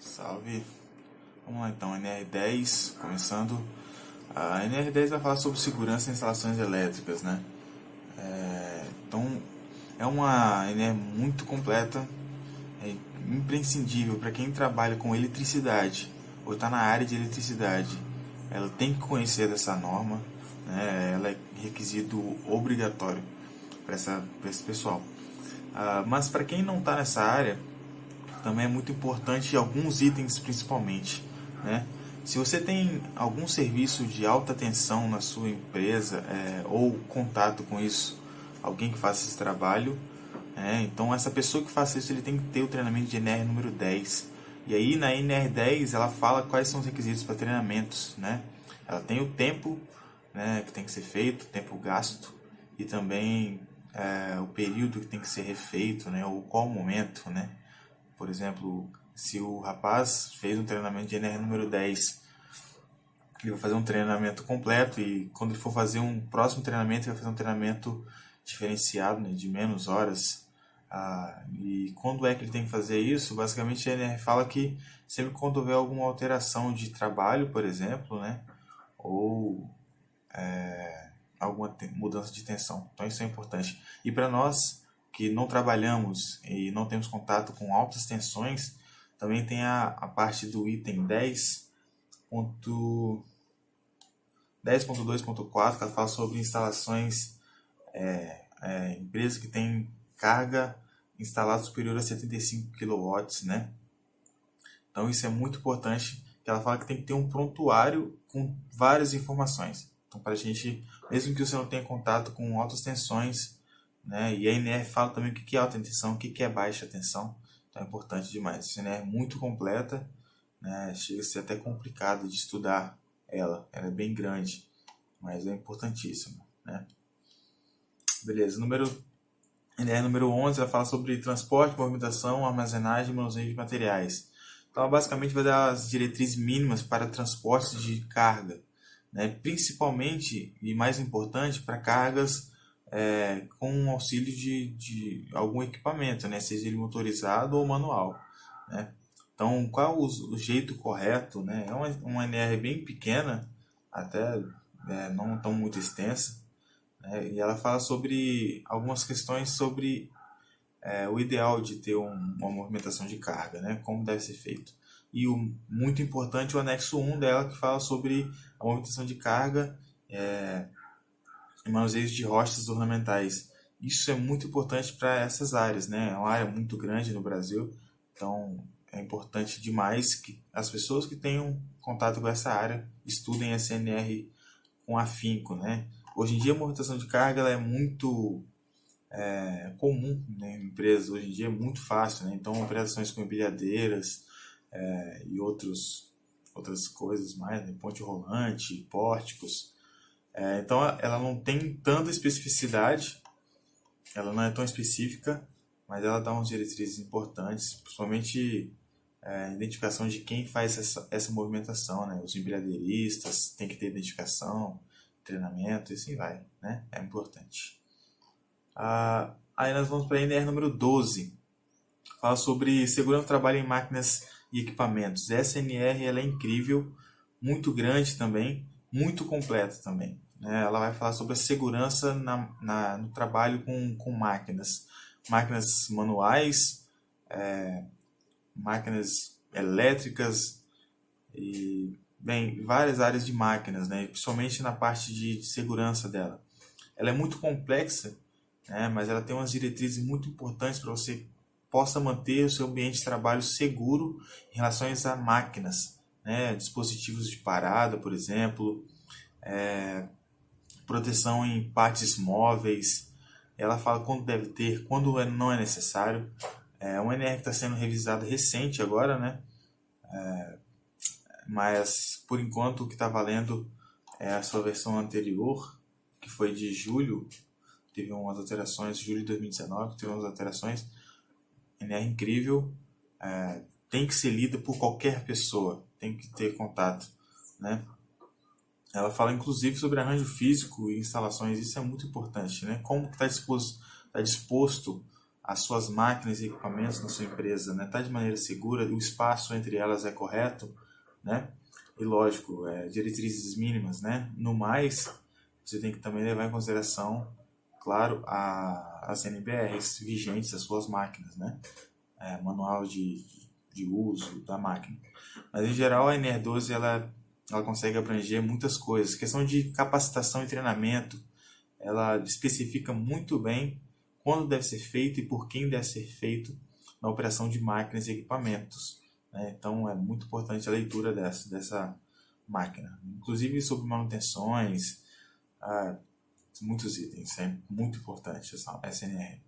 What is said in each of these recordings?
Salve! Vamos lá então, NR10, começando. A NR10 vai falar sobre segurança em instalações elétricas, né? Então, é uma NR muito completa, é imprescindível para quem trabalha com eletricidade ou está na área de eletricidade. Ela tem que conhecer dessa norma, né? Ela é requisito obrigatório para esse pessoal. Mas para quem não está nessa área, também é muito importante alguns itens principalmente, né? Se você tem algum serviço de alta tensão na sua empresa ou contato com isso, alguém que faça esse trabalho, então essa pessoa que faça isso ele tem que ter o treinamento de NR número 10. E aí na NR10 ela fala quais são os requisitos para treinamentos, né? Ela tem o tempo, né, que tem que ser feito, o tempo gasto e também o período que tem que ser refeito, né, ou qual momento, né? Por exemplo, se o rapaz fez um treinamento de NR número 10, ele vai fazer um treinamento completo e quando ele for fazer um próximo treinamento, ele vai fazer um treinamento diferenciado, né, de menos horas. E quando é que ele tem que fazer isso? Basicamente a NR fala que sempre quando houver alguma alteração de trabalho, por exemplo, né, ou alguma mudança de tensão. Então isso é importante. E para nós que não trabalhamos e não temos contato com altas tensões, também tem a parte do item 10.2.4, que ela fala sobre instalações, empresas que têm carga instalada superior a 75 kW, né? Então isso é muito importante, que ela fala que tem que ter um prontuário com várias informações. Então para a gente, mesmo que você não tenha contato com altas tensões, né? E a NR fala também o que é alta tensão, o que é baixa tensão. Então é importante demais. Essa NR é muito completa, né? Chega a ser até complicado de estudar ela. Ela é bem grande, mas é importantíssima, né? Beleza, NR número 11, ela fala sobre transporte, movimentação, armazenagem e manuseio de materiais. Então, ela basicamente vai dar as diretrizes mínimas para transportes de carga, né? Principalmente e mais importante para cargas com auxílio de algum equipamento, né? Seja ele motorizado ou manual, né? Então, qual o jeito correto, né? É uma NR bem pequena, até não tão muito extensa, né? E ela fala sobre algumas questões sobre o ideal de ter uma movimentação de carga, né? Como deve ser feito. E muito importante o anexo 1 dela, que fala sobre a movimentação de carga e manuseio de rochas ornamentais. Isso é muito importante para essas áreas, né? É uma área muito grande no Brasil, então é importante demais que as pessoas que tenham contato com essa área estudem SNR com afinco, né? Hoje em dia a movimentação de carga ela é muito comum, né, em empresas. Hoje em dia é muito fácil, né? Então operações com empilhadeiras e outras coisas mais, né? Ponte rolante, pórticos. Então ela não tem tanta especificidade, ela não é tão específica, mas ela dá umas diretrizes importantes, principalmente a identificação de quem faz essa movimentação, né? Os empilhadeiristas têm que ter identificação, treinamento e assim vai, né? É importante. Aí nós vamos para a NR número 12. Fala sobre segurança do trabalho em máquinas e equipamentos. Essa NR ela é incrível, muito grande também, muito completa também, né? Ela vai falar sobre a segurança no trabalho com máquinas. Máquinas manuais, máquinas elétricas e várias áreas de máquinas, né? Principalmente na parte de segurança dela. Ela é muito complexa, né? Mas ela tem umas diretrizes muito importantes para você possa manter o seu ambiente de trabalho seguro em relação a máquinas, né? Dispositivos de parada, por exemplo, proteção em partes móveis. Ela fala quando deve ter, quando não é necessário. É uma NR que está sendo revisada recente agora, né? Mas por enquanto o que está valendo é a sua versão anterior, que foi de julho. Teve umas alterações, julho de 2019, teve umas alterações. NR incrível, tem que ser lida por qualquer pessoa, tem que ter contato, né? Ela fala inclusive sobre arranjo físico e instalações, isso é muito importante, né? Como está disposto as suas máquinas e equipamentos na sua empresa, né, tá de maneira segura, o espaço entre elas é correto, né? E lógico, diretrizes mínimas, né? No mais, você tem que também levar em consideração, claro, as NBRs vigentes das suas máquinas, né? Manual de uso da máquina. Mas em geral a NR12 ela consegue abranger muitas coisas. Questão de capacitação e treinamento, ela especifica muito bem quando deve ser feito e por quem deve ser feito na operação de máquinas e equipamentos, né? Então é muito importante a leitura dessa máquina, inclusive sobre manutenções, muitos itens, é muito importante essa SNR.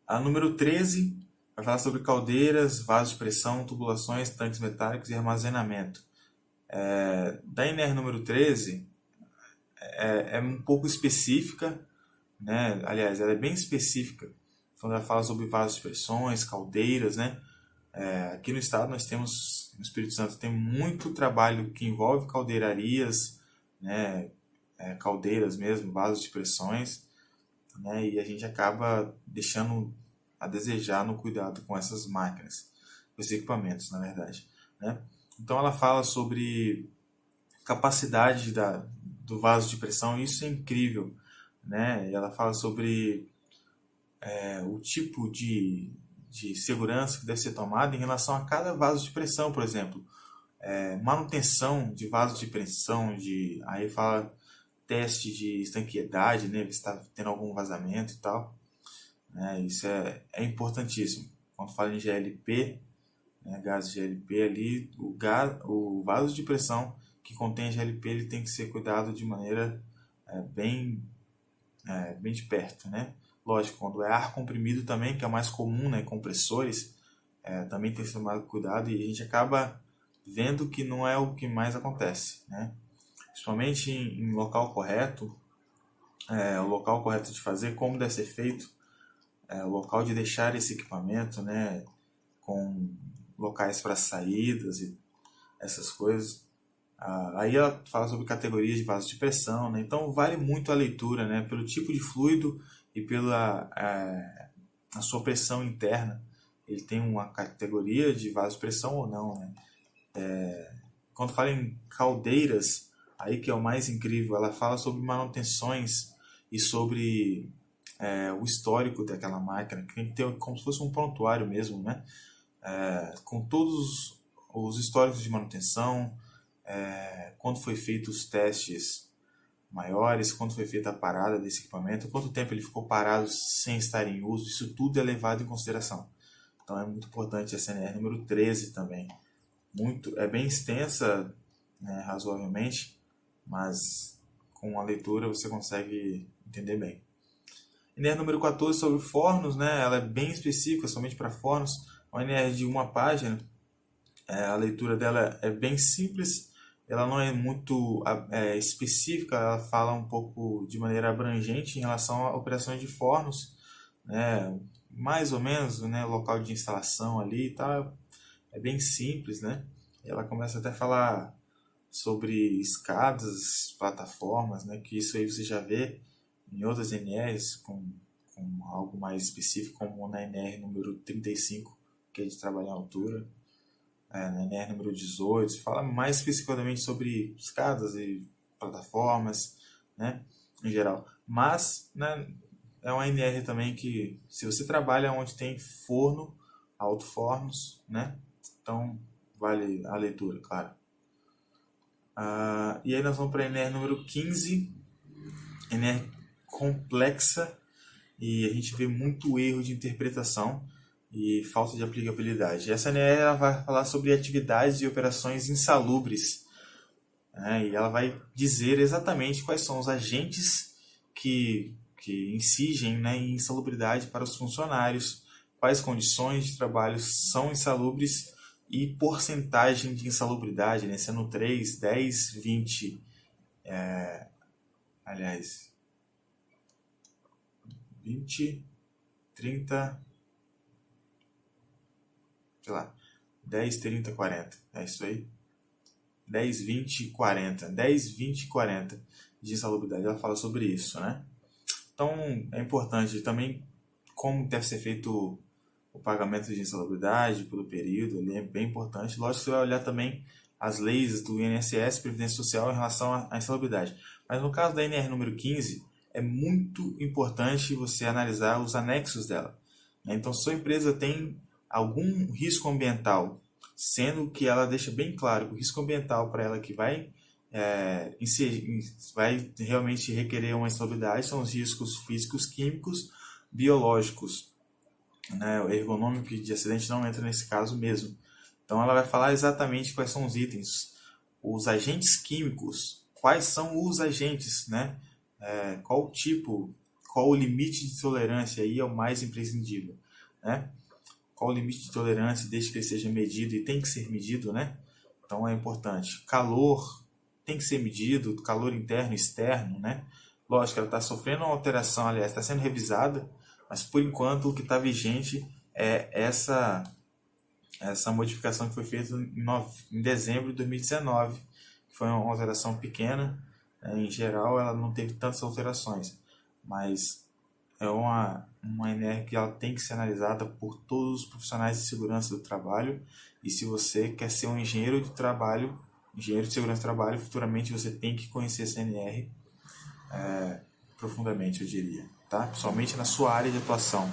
A número 13 vai falar sobre caldeiras, vasos de pressão, tubulações, tanques metálicos e armazenamento. Da NR número 13 é um pouco específica, né? Aliás, ela é bem específica quando ela fala sobre vasos de pressões, caldeiras, né? Aqui no estado nós temos, no Espírito Santo, tem muito trabalho que envolve caldeirarias, né? Caldeiras mesmo, vasos de pressões, né? E a gente acaba deixando a desejar no cuidado com essas máquinas, com esses equipamentos, na verdade, né? Então ela fala sobre capacidade do vaso de pressão, e isso é incrível, né? Ela fala sobre o tipo de segurança que deve ser tomada em relação a cada vaso de pressão, por exemplo. Manutenção de vaso de pressão, aí fala teste de estanqueidade, né? Se está tendo algum vazamento e tal. Né? Isso é importantíssimo. Quando fala em GLP, né, gás de GLP ali, o vaso de pressão que contém GLP ele tem que ser cuidado de maneira bem de perto, né? Lógico, quando é ar comprimido também, que é mais comum, né, compressores, também tem que ser tomado cuidado, e a gente acaba vendo que não é o que mais acontece, né? Principalmente em local correto, o local correto de fazer, como deve ser feito, o local de deixar esse equipamento, né, com locais para saídas e essas coisas. Aí ela fala sobre categorias de vasos de pressão, né? Então vale muito a leitura, né? Pelo tipo de fluido e pela a sua pressão interna. Ele tem uma categoria de vaso de pressão ou não, né? Quando fala em caldeiras, aí que é o mais incrível, ela fala sobre manutenções e sobre o histórico daquela máquina, que tem que ter como se fosse um prontuário mesmo, né? Com todos os históricos de manutenção, quando foi feito os testes maiores, quando foi feita a parada desse equipamento, quanto tempo ele ficou parado sem estar em uso, isso tudo é levado em consideração. Então é muito importante essa NR número 13 também. É bem extensa, né, razoavelmente, mas com a leitura você consegue entender bem. NR número 14 sobre fornos, né, ela é bem específica, somente para fornos, uma NR de uma página. A leitura dela é bem simples, ela não é muito específica, ela fala um pouco de maneira abrangente em relação a operações de fornos, né, mais ou menos, né, local de instalação ali e tal, é bem simples, né? Ela começa até a falar sobre escadas, plataformas, né, que isso aí você já vê em outras NRs com algo mais específico, como na NR número 35, que é de trabalhar em altura. Na NR número 18, fala mais especificamente sobre escadas e plataformas, né, em geral. Mas, né, é uma NR também que, se você trabalha onde tem forno, alto-fornos, né, então vale a leitura, claro. E aí nós vamos para a NR número 15, NR complexa, e a gente vê muito erro de interpretação e falta de aplicabilidade. Essa NR ela vai falar sobre atividades e operações insalubres, né? E ela vai dizer exatamente quais são os agentes que incidem, né, em insalubridade para os funcionários, quais condições de trabalho são insalubres e porcentagem de insalubridade, né, sendo 3, 10, 20, aliás, 20, 30, sei lá, 10, 30, 40, é isso aí? 10, 20, 40, 10, 20, 40 de insalubridade, ela fala sobre isso, né? Então, é importante também como deve ser feito o pagamento de insalubridade pelo período, ali é bem importante. Lógico que você vai olhar também as leis do INSS, Previdência Social, em relação à insalubridade. Mas no caso da NR número 15, é muito importante você analisar os anexos dela. Então, se a sua empresa tem algum risco ambiental, sendo que ela deixa bem claro que o risco ambiental para ela que vai vai realmente requerer uma insalubridade são os riscos físicos, químicos, biológicos, né? O ergonômico de acidente não entra nesse caso mesmo. Então ela vai falar exatamente quais são os itens, os agentes químicos, quais são os agentes, né? Qual o tipo, qual o limite de tolerância aí é o mais imprescindível, né? Qual o limite de tolerância desde que ele seja medido e tem que ser medido, né? Então é importante. Calor tem que ser medido, calor interno e externo, né? Lógico, ela está sofrendo uma alteração, aliás, está sendo revisada, mas por enquanto o que está vigente é essa modificação que foi feita em dezembro de 2019, que foi uma alteração pequena, né? Em geral ela não teve tantas alterações, mas é uma NR que ela tem que ser analisada por todos os profissionais de segurança do trabalho, e se você quer ser um engenheiro de trabalho, engenheiro de segurança do trabalho, futuramente você tem que conhecer essa NR profundamente, eu diria, tá? Principalmente na sua área de atuação.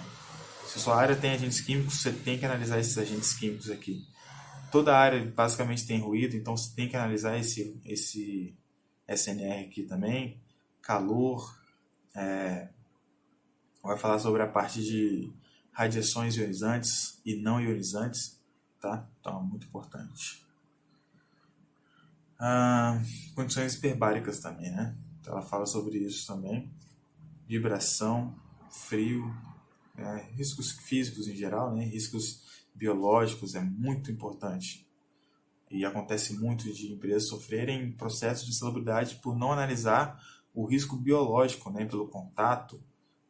Se a sua área tem agentes químicos, você tem que analisar esses agentes químicos aqui. Toda área basicamente tem ruído, então você tem que analisar esse SNR aqui também. Calor, vai falar sobre a parte de radiações ionizantes e não ionizantes, tá? Então é muito importante. Condições hiperbáricas também, né? Então ela fala sobre isso também. Vibração, frio, riscos físicos em geral, né? Riscos biológicos é muito importante. E acontece muito de empresas sofrerem processos de insalubridade por não analisar o risco biológico, né? Pelo contato,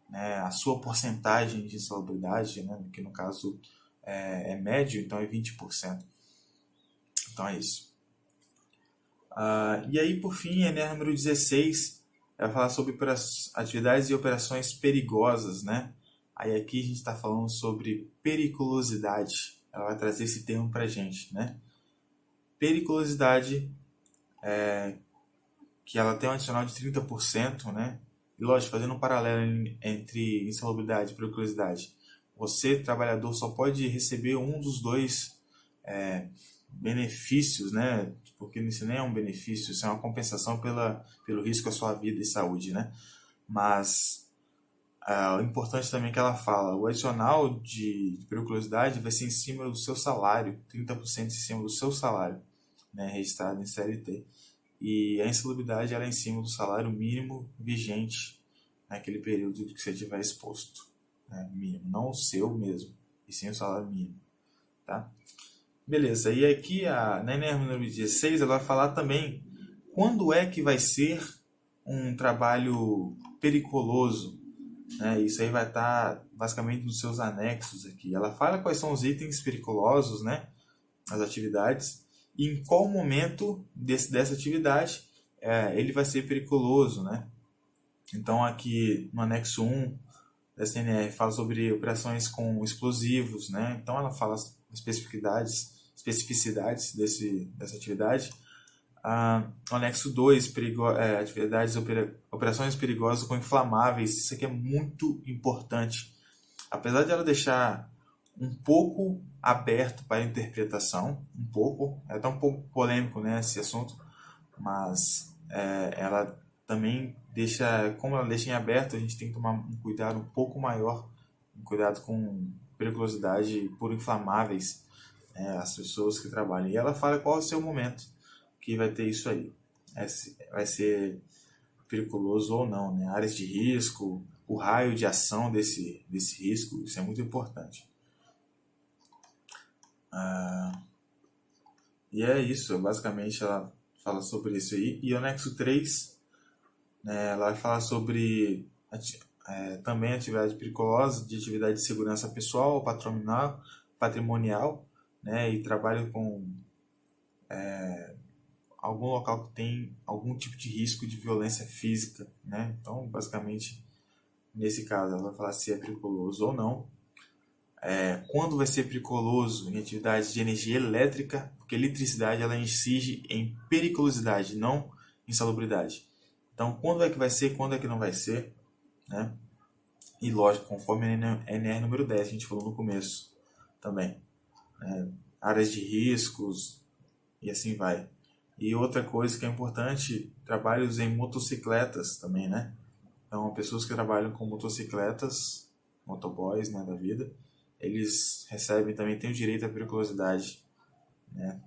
né? A sua porcentagem de insalubridade, né? Que no caso é médio, então é 20%. Então é isso. E aí, por fim, a NR número 16 vai falar sobre atividades e operações perigosas, né? Aí aqui a gente está falando sobre periculosidade. Ela vai trazer esse termo para a gente, né? Periculosidade, que ela tem um adicional de 30%, né? E lógico, fazendo um paralelo entre insalubridade e periculosidade, você, trabalhador, só pode receber um dos dois benefícios, né? Porque isso nem é um benefício, isso é uma compensação pelo risco à sua vida e saúde, né? Mas o importante também é que ela fala, o adicional de periculosidade vai ser em cima do seu salário, 30% em cima do seu salário, né? Registrado em CLT. E a insalubridade ela é em cima do salário mínimo vigente naquele período que você estiver exposto, né? Mínimo, não o seu mesmo, e sim o salário mínimo, tá? Beleza, e aqui na NR número 16 ela vai falar também quando é que vai ser um trabalho periculoso, né? Isso aí vai estar basicamente nos seus anexos aqui. Ela fala quais são os itens periculosos, né? As atividades, e em qual momento dessa atividade ele vai ser periculoso, né? Então aqui no anexo 1 da CNR fala sobre operações com explosivos, né? Então ela fala as especificidades dessa atividade. No anexo 2, operações perigosas com inflamáveis. Isso aqui é muito importante. Apesar de ela deixar um pouco aberto para interpretação, é até um pouco polêmico, né, esse assunto, mas ela também deixa, como ela deixa em aberto, a gente tem que tomar um cuidado um pouco maior, um cuidado com periculosidade por inflamáveis, as pessoas que trabalham. E ela fala qual é o seu momento que vai ter isso aí, vai ser periculoso ou não, né? Áreas de risco, o raio de ação desse risco, isso é muito importante. E é isso, basicamente ela fala sobre isso aí. E o anexo 3, né, ela vai falar sobre também atividade periculosa, de atividade de segurança pessoal, patrimonial, né, e trabalho com algum local que tem algum tipo de risco de violência física, né? Então, basicamente, Nesse caso, ela vai falar se é periculoso ou não. Quando vai ser periculoso em atividades de energia elétrica, porque a eletricidade ela incide em periculosidade, não insalubridade. Então, quando é que vai ser, quando é que não vai ser, né? E lógico, conforme a NR número 10, a gente falou no começo também. Áreas de riscos e assim vai. E outra coisa que é importante, trabalhos em motocicletas também, né? Então, pessoas que trabalham com motocicletas, motoboys, né, da vida, eles recebem também, têm o direito à periculosidade, né,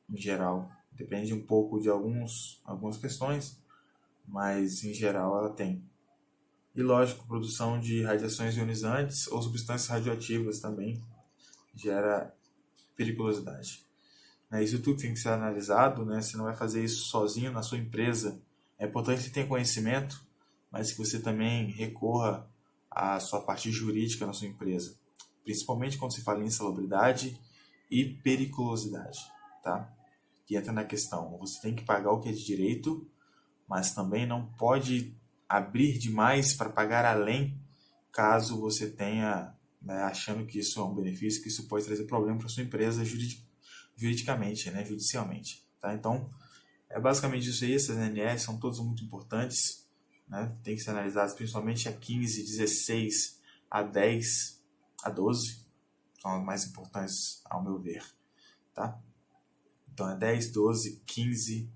em geral. Depende um pouco de algumas questões, mas em geral ela tem. E lógico, produção de radiações ionizantes ou substâncias radioativas também gera periculosidade. Isso tudo tem que ser analisado, né? Você não vai fazer isso sozinho na sua empresa. É importante que você tenha conhecimento, mas que você também recorra à sua parte jurídica na sua empresa, principalmente quando se fala em insalubridade e periculosidade, tá? Que entra na questão, você tem que pagar o que é de direito, mas também não pode abrir demais para pagar além, caso você tenha, né, achando que isso é um benefício, que isso pode trazer problema para sua empresa juridicamente, né, judicialmente, tá? Então, é basicamente isso aí. Essas NRs são todas muito importantes, né? Tem que ser analisadas, principalmente a 15, 16, a 10, a 12, são as mais importantes ao meu ver, tá? Então é 10, 12, 15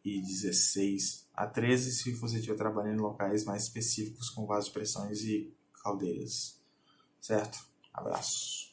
e 16 a 13 se você estiver trabalhando em locais mais específicos com vasopressões e caldeiras, certo? Abraço.